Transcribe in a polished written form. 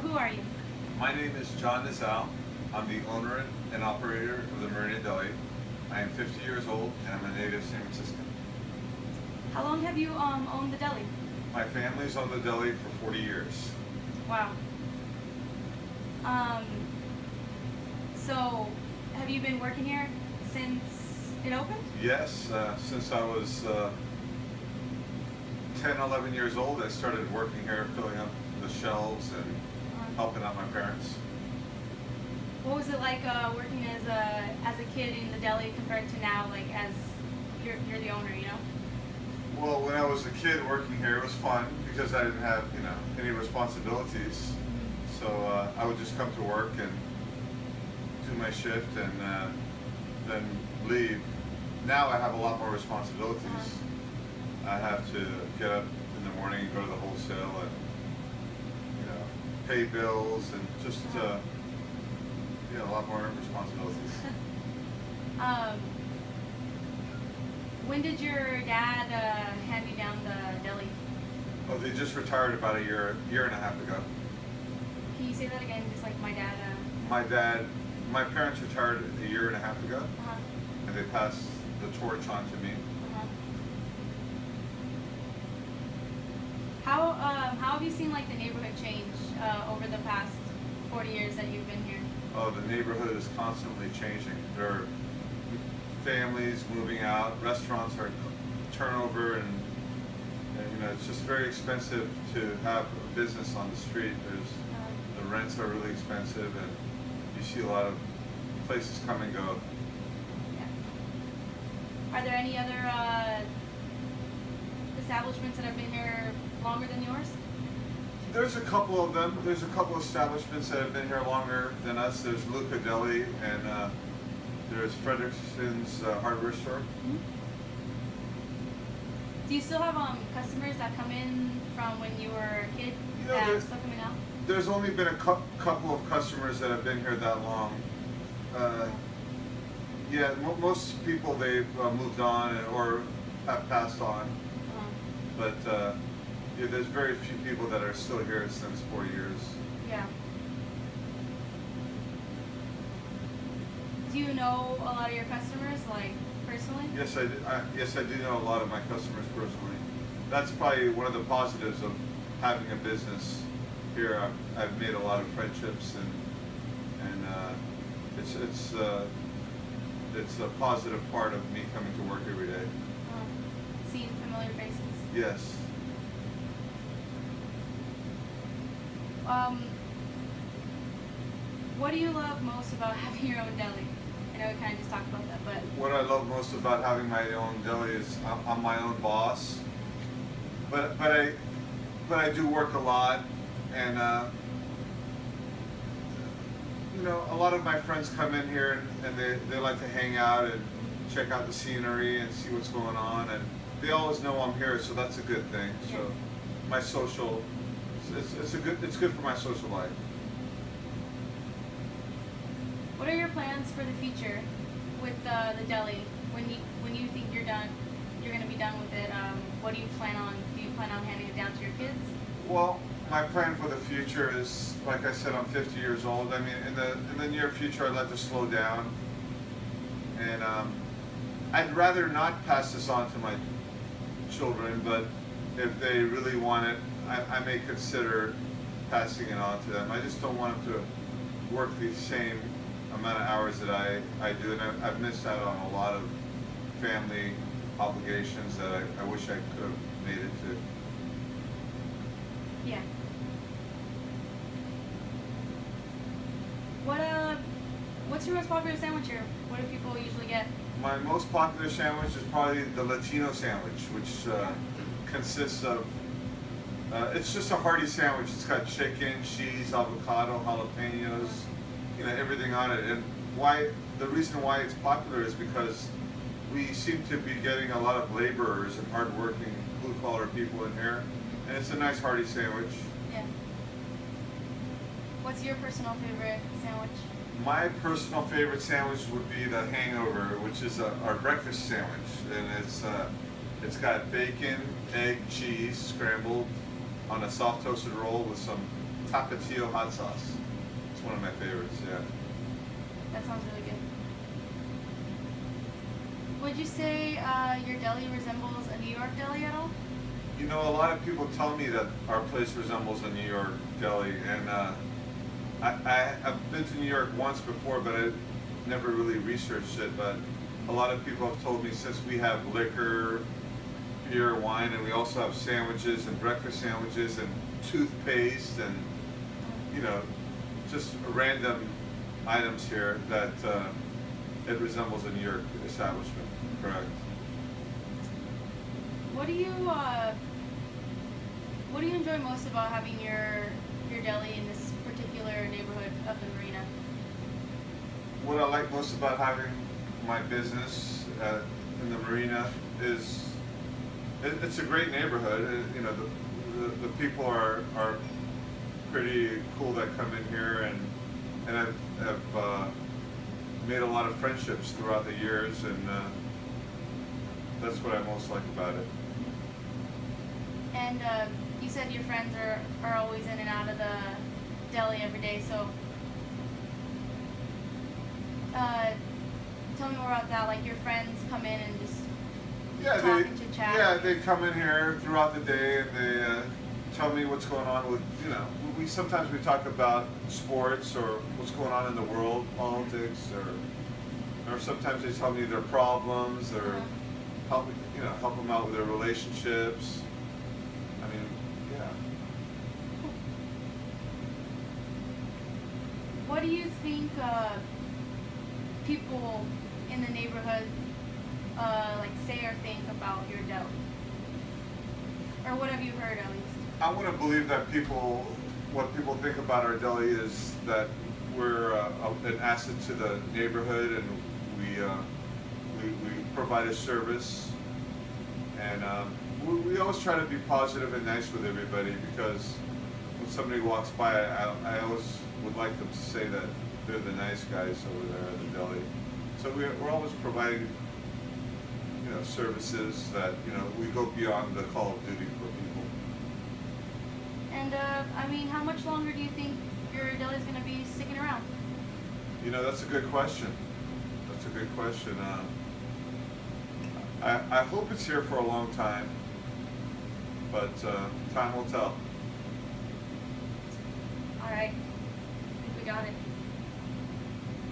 who are you? My name is John Nizal. I'm the owner and operator of the Meridian Deli. I am 50 years old and I'm a native San Franciscan. How long have you owned the deli? My family's owned the deli for 40 years. Wow. So, have you been working here since it opened? Yes, since I was 10, 11 years old, I started working here, filling up the shelves and helping out my parents. What was it like working as a kid in the deli compared to now, like as you're the owner, you know? Well, when I was a kid working here, it was fun because I didn't have, any responsibilities. So I would just come to work and do my shift and then leave. Now I have a lot more responsibilities. I have to get up in the morning and go to the wholesale and pay bills and just a lot more responsibilities. When did your dad hand you down the deli? Oh, they just retired about a year and a half ago. Can you say that again? Just like my dad. My parents retired a year and a half ago, and they passed the torch on to me. How have you seen like the neighborhood change over the past 40 years that you've been here? Oh, the neighborhood is constantly changing. There are families moving out, restaurants are turnover, and it's just very expensive to have a business on the street. The rents are really expensive, and you see a lot of places come and go. Yeah. Are there any other establishments that have been here longer than yours? There's a couple of them. There's a couple of establishments that have been here longer than us. There's Luca Deli and there's Frederickson's hardware store. Do you still have customers that come in from when you were a kid that are still coming out? There's only been a couple of customers that have been here that long. Most people they've moved on or have passed on. But there's very few people that are still here since 4 years. Yeah. Do you know a lot of your customers, like personally? Yes, I do. Yes, I do know a lot of my customers personally. That's probably one of the positives of having a business here. I've made a lot of friendships, and it's a positive part of me coming to work every day. Seeing familiar faces. Yes. What do you love most about having your own deli? I know we kind of just talked about that, but what I love most about having my own deli is I'm my own boss. But I do work a lot, and a lot of my friends come in here and they like to hang out and check out the scenery and see what's going on, and they always know I'm here, so that's a good thing. So my social, it's good for my social life. what are your plans for the future with the deli? When you think you're done, you're going to be done with it. What do you plan on? Do you plan on handing it down to your kids? Well, my plan for the future is, like I said, I'm 50 years old. I mean, in the near future, I'd like to slow down, and I'd rather not pass this on to my children, but if they really want it, I may consider passing it on to them. I just don't want them to work the same amount of hours that I do, and I've missed out on a lot of family obligations that I wish I could have made it to. Yeah. What's your most popular sandwich here? What do people usually get? My most popular sandwich is probably the Latino sandwich, which consists of, it's just a hearty sandwich. It's got chicken, cheese, avocado, jalapenos, everything on it. And the reason why it's popular is because we seem to be getting a lot of laborers and hardworking blue-collar people in here, and it's a nice hearty sandwich. Yeah. What's your personal favorite sandwich? My personal favorite sandwich would be the Hangover, which is our breakfast sandwich, and it's got bacon, egg, cheese scrambled on a soft toasted roll with some Tapatio hot sauce. It's one of my favorites. Yeah. That sounds really good. Would you say your deli resembles a New York deli at all? You know, a lot of people tell me that our place resembles a New York deli, and I've been to New York once before, but I never really researched it. But a lot of people have told me, since we have liquor, beer, wine, and we also have sandwiches and breakfast sandwiches and toothpaste and, you know, just random items here, that it resembles a New York establishment. Correct. What do you enjoy most about having your deli in this particular neighborhood of the marina? What I like most about having my business in the marina is it's a great neighborhood. You know, the people are pretty cool that come in here, and I've made a lot of friendships throughout the years, and that's what I most like about it. And you said your friends are always in and out of the deli every day, so tell me more about that. Like, your friends come in and just talk and chit chat? Yeah, they come in here throughout the day, and they tell me what's going on with, you know, sometimes we talk about sports or what's going on in the world, politics, or sometimes they tell me their problems, or help them out with their relationships. I mean, yeah. What do you think people in the neighborhood like say or think about your deli? Or what have you heard, at least? I want to believe that what people think about our deli is that we're an asset to the neighborhood, and we provide a service, and we always try to be positive and nice with everybody, because when somebody walks by, I always would like them to say that they're the nice guys over there at the deli. So we're always providing, you know, services that, you know, we go beyond the call of duty for people. And I mean, how much longer do you think your deli is going to be sticking around? You know, that's a good question. That's a good question. I hope it's here for a long time, but time will tell. All right, I think we got it.